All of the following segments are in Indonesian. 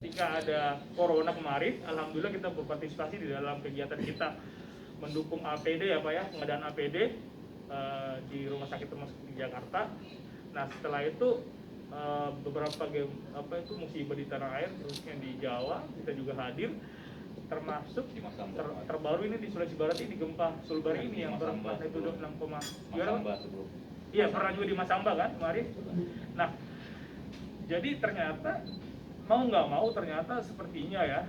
Ketika ada corona kemarin, alhamdulillah kita berpartisipasi di dalam kegiatan kita mendukung APD ya Pak ya, pengadaan APD di rumah sakit di Jakarta. Nah setelah itu beberapa musibah di tanah air, khususnya di Jawa, kita juga hadir, termasuk terbaru ini di Sulawesi Barat ini gempa Sulbari ini yang bermagnitudo 6, iya pernah juga di Masamba kan kemarin. Nah jadi ternyata mau nggak mau ternyata sepertinya ya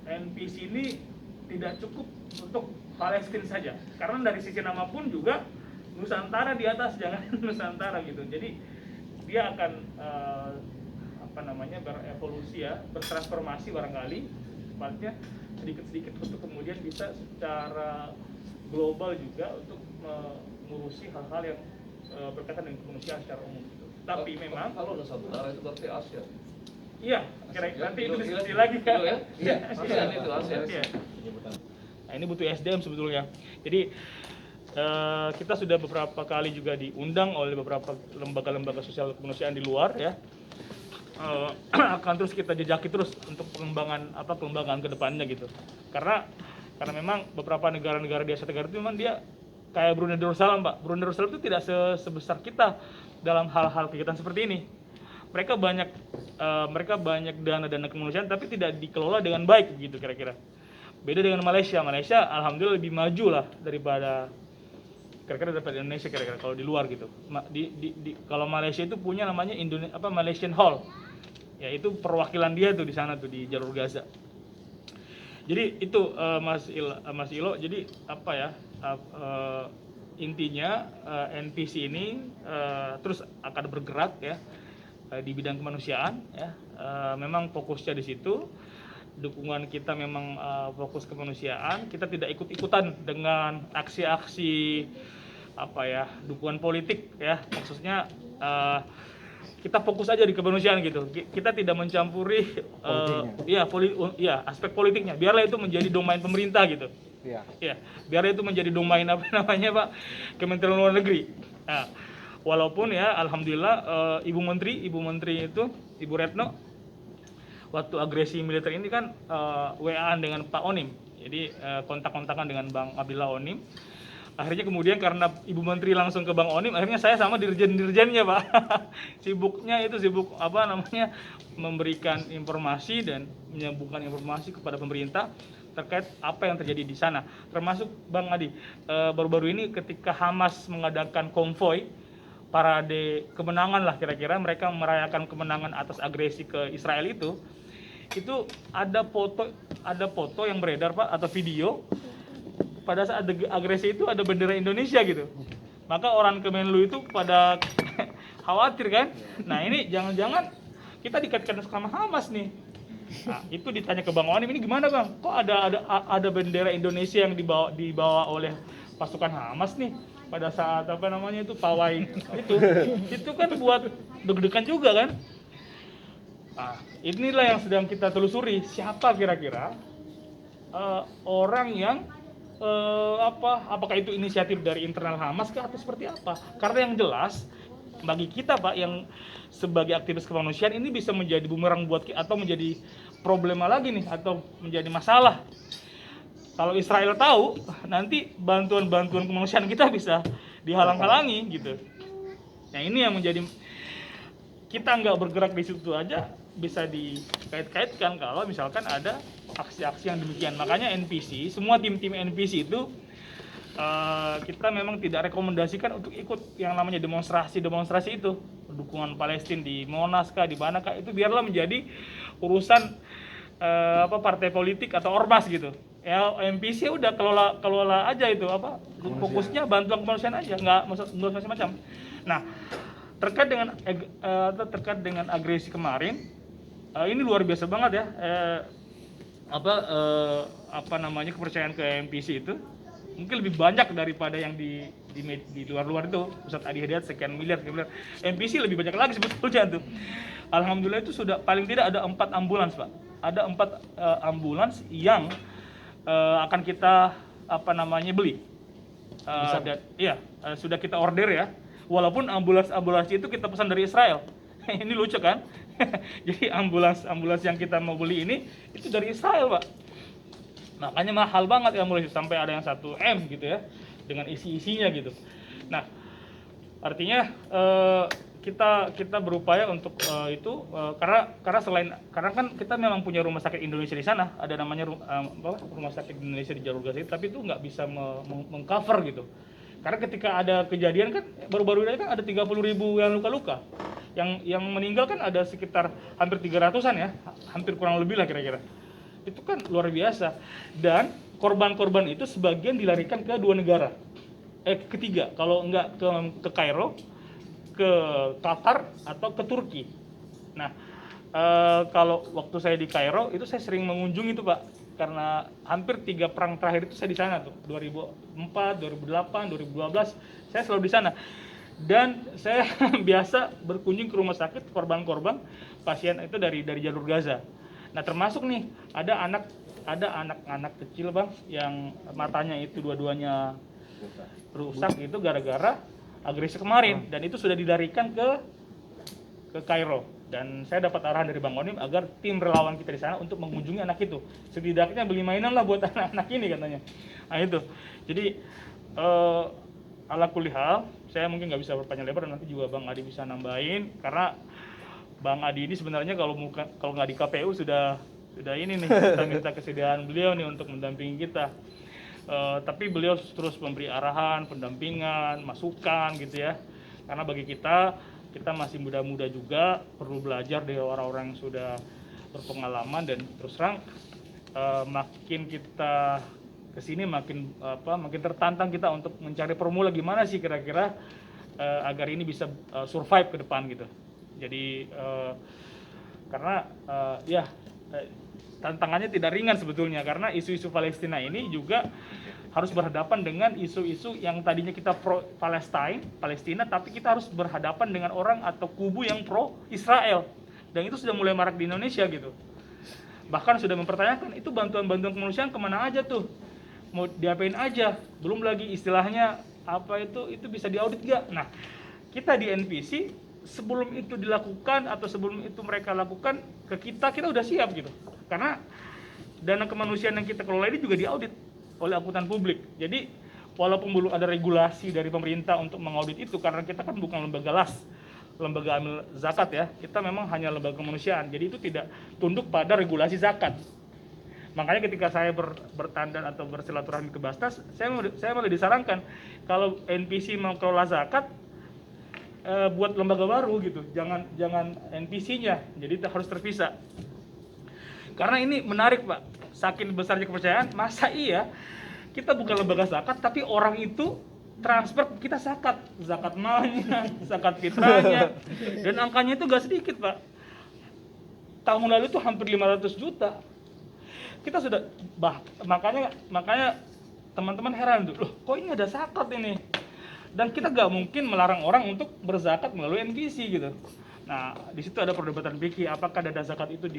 NPC ini tidak cukup untuk Palestina saja, karena dari sisi nama pun juga Nusantara di atas, jangan Nusantara gitu. Jadi dia akan berevolusi ya, bertransformasi barangkali tempatnya sedikit-sedikit untuk kemudian bisa secara global juga untuk mengurusi hal-hal yang berkaitan dengan kemanusiaan secara umum gitu. Tapi memang kalau Nusantara itu berarti Asia. Iya, kira-kira nanti itu diskusi lagi kan? Iya, ASEAN itu ASEAN. Iya. Nah ini butuh SDM sebetulnya. Jadi kita sudah beberapa kali juga diundang oleh beberapa lembaga-lembaga sosial kemanusiaan di luar ya. Akan terus kita jejaki terus untuk pengembangan ke depannya gitu. Karena memang beberapa negara-negara di Asia Tenggara itu memang dia kayak Brunei Darussalam Pak. Brunei Darussalam itu tidak sebesar kita dalam hal-hal kegiatan seperti ini. Mereka banyak dana kemanusiaan tapi tidak dikelola dengan baik gitu kira-kira. Beda dengan Malaysia alhamdulillah lebih maju lah daripada Indonesia kira-kira kalau di luar gitu. Kalau Malaysia itu punya namanya Malaysian Hall. Ya itu perwakilan dia tuh di sana tuh di jalur Gaza. Jadi itu Mas Ilo, jadi intinya NPC ini terus akan bergerak ya di bidang kemanusiaan ya. Memang fokusnya di situ. Dukungan kita memang fokus kemanusiaan. Kita tidak ikut-ikutan dengan aksi-aksi dukungan politik ya. Maksudnya kita fokus aja di kemanusiaan gitu. Kita tidak mencampuri aspek politiknya. Biarlah itu menjadi domain pemerintah gitu. Ya, biarlah itu menjadi domain Pak, Kementerian Luar Negeri. Nah, walaupun ya alhamdulillah Ibu Menteri itu Ibu Retno waktu agresi militer ini kan WA-an dengan Pak Onim. Jadi kontak-kontakan dengan Bang Abdillah Onim. Akhirnya kemudian karena Ibu Menteri langsung ke Bang Onim, akhirnya saya sama dirjen-dirjennya Pak. sibuk memberikan informasi dan menyambungkan informasi kepada pemerintah terkait apa yang terjadi di sana. Termasuk Bang Adi, baru-baru ini ketika Hamas mengadakan konvoy parade kemenangan lah kira-kira, mereka merayakan kemenangan atas agresi ke Israel itu ada foto yang beredar Pak atau video pada saat agresi itu ada bendera Indonesia gitu. Maka orang Kemenlu itu pada khawatir kan. Nah ini jangan-jangan kita dikaitkan sama Hamas nih. Nah, itu ditanya ke Bang Onim, ini gimana Bang? Kok ada bendera Indonesia yang dibawa oleh pasukan Hamas nih pada saat pawai itu kan buat deg-degan juga kan. Nah, inilah yang sedang kita telusuri, siapa kira-kira orang yang apakah itu inisiatif dari internal Hamas kah atau seperti apa? Karena yang jelas bagi kita Pak yang sebagai aktivis kemanusiaan ini bisa menjadi bumerang buat kita atau menjadi problema lagi nih atau menjadi masalah. Kalau Israel tahu, nanti bantuan kemanusiaan kita bisa dihalang-halangi gitu. Nah ini yang menjadi kita nggak bergerak di situ aja bisa dikait-kaitkan kalau misalkan ada aksi-aksi yang demikian. Makanya NPC, semua tim-tim NPC itu kita memang tidak rekomendasikan untuk ikut yang namanya demonstrasi itu. Dukungan Palestina di Monas kah, di mana kah, itu biarlah menjadi urusan partai politik atau ormas gitu. Ya NPC udah kelola aja itu fokusnya bantuan kemanusiaan aja, nggak macam-macam. Nah terkait dengan agresi kemarin ini luar biasa banget ya kepercayaan ke NPC itu mungkin lebih banyak daripada yang di luar itu. Ustadz Adi Hidayat sekian miliar. NPC lebih banyak lagi sebetulnya tuh. Alhamdulillah itu sudah paling tidak ada 4 ambulans Pak. Ada 4 ambulans yang akan kita beli. Sudah kita order ya. Walaupun ambulans itu kita pesan dari Israel. Ini lucu kan? Jadi ambulans yang kita mau beli ini itu dari Israel, Pak. Makanya mahal banget ambulans itu, sampai ada yang 1 M gitu ya, dengan isi-isinya gitu. Nah, artinya kita berupaya untuk karena kan kita memang punya rumah sakit Indonesia di sana, ada namanya rumah sakit Indonesia di Jalur Gaza, tapi itu nggak bisa mengcover gitu. Karena ketika ada kejadian kan baru-baru ini kan ada 30.000 yang luka-luka, yang meninggal kan ada sekitar hampir 300-an ya, hampir kurang lebih lah kira-kira. Itu kan luar biasa, dan korban-korban itu sebagian dilarikan ke 2 negara, ketiga, kalau nggak ke Kairo, ke Qatar atau ke Turki. Nah, kalau waktu saya di Kairo itu saya sering mengunjungi itu, Pak, karena hampir 3 perang terakhir itu saya di sana tuh, 2004, 2008, 2012 saya selalu di sana. Dan saya biasa berkunjung ke rumah sakit korban-korban pasien itu dari jalur Gaza. Nah, termasuk nih ada anak-anak kecil, Bang, yang matanya itu dua-duanya rusak itu gara-gara agresi kemarin, dan itu sudah dilarikan ke Kairo. Dan saya dapat arahan dari Bang Onim agar tim relawan kita di sana untuk mengunjungi anak itu, setidaknya beli mainan lah buat anak-anak ini katanya. Nah itu, jadi ala kulihal saya mungkin nggak bisa berpanjang lebar, dan nanti juga Bang Adi bisa nambahin, karena Bang Adi ini sebenarnya kalau nggak di KPU sudah ini nih, kita minta kesediaan beliau nih untuk mendampingi kita. Tapi beliau terus memberi arahan, pendampingan, masukan gitu ya. Karena bagi kita masih muda-muda juga, perlu belajar dari orang-orang yang sudah berpengalaman, dan terus terang makin kita kesini makin tertantang kita untuk mencari formula gimana sih kira-kira agar ini bisa survive ke depan gitu. Jadi karena tantangannya tidak ringan sebetulnya, karena isu-isu Palestina ini juga harus berhadapan dengan isu-isu yang tadinya kita pro Palestina, tapi kita harus berhadapan dengan orang atau kubu yang pro Israel, dan itu sudah mulai marak di Indonesia gitu. Bahkan sudah mempertanyakan itu bantuan-bantuan kemanusiaan kemana aja tuh, mau diapain aja, belum lagi istilahnya apa itu bisa diaudit gak. Nah, kita di NPC sebelum itu dilakukan atau sebelum itu mereka lakukan ke kita udah siap gitu, karena dana kemanusiaan yang kita kelola ini juga diaudit oleh akuntan publik. Jadi walaupun belum ada regulasi dari pemerintah untuk mengaudit itu, karena kita kan bukan lembaga amil zakat ya, kita memang hanya lembaga kemanusiaan, jadi itu tidak tunduk pada regulasi zakat. Makanya ketika saya bertandang atau bersilaturahmi ke Basnas, saya malah disarankan kalau NPC mau kelola zakat, buat lembaga baru gitu, jangan NPC-nya, jadi harus terpisah. Karena ini menarik, Pak, saking besarnya kepercayaan, masa iya kita bukan lembaga zakat tapi orang itu transfer kita zakat malnya, zakat fitrahnya, dan angkanya itu gak sedikit, Pak. Tahun lalu itu hampir 500 juta. Kita sudah makanya teman-teman heran tuh, loh kok ini ada zakat ini? Dan kita gak mungkin melarang orang untuk berzakat melalui NPC gitu. Nah, di situ ada perdebatan fikih, apakah dana zakat itu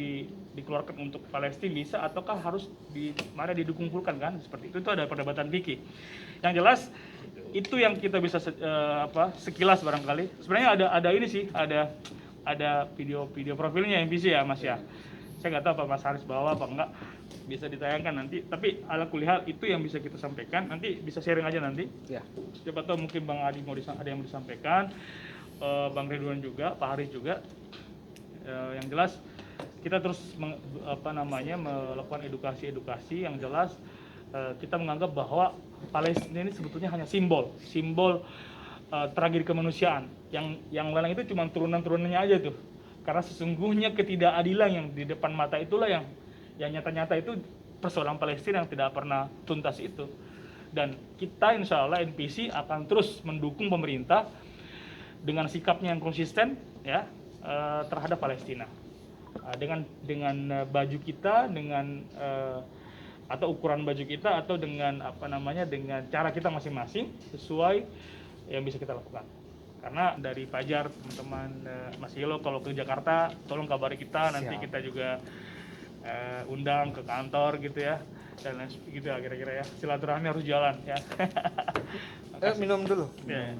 dikeluarkan untuk Palestina bisa, ataukah harus dikumpulkan kan? Seperti itu ada perdebatan fikih. Yang jelas itu yang kita bisa sekilas barangkali. Sebenarnya ada ini sih, ada video profilnya NPC ya, Mas ya. Saya nggak tahu apa Mas Haris bawa apa enggak, bisa ditayangkan nanti. Tapi ala kulihal itu yang bisa kita sampaikan. Nanti bisa sharing aja nanti. Ya. Siapa tahu mungkin Bang Adi ada yang mau disampaikan, Bang Ridwan juga, Pak Haris juga. Yang jelas kita terus melakukan edukasi yang jelas. Kita menganggap bahwa Palestina ini sebetulnya hanya simbol tragedi kemanusiaan. Yang lain itu cuma turunan-turunannya aja tuh. Karena sesungguhnya ketidakadilan yang di depan mata itulah yang nyata-nyata itu persoalan Palestina yang tidak pernah tuntas itu. Dan kita insya Allah NPC akan terus mendukung pemerintah dengan sikapnya yang konsisten ya terhadap Palestina. Dengan baju kita, dengan atau ukuran baju kita, atau dengan dengan cara kita masing-masing sesuai yang bisa kita lakukan. Karena dari Fajar, teman-teman Mas Hilo kalau ke Jakarta tolong kabari kita. Siap. Nanti kita juga undang ke kantor gitu ya, dan lain gitu ya, kira-kira ya, silaturahmi harus jalan ya. Minum dulu. Ya.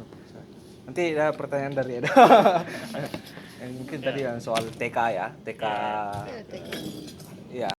Nanti ada pertanyaan dari Eda. Yang mungkin tadi yang soal TK ya, TK Ya,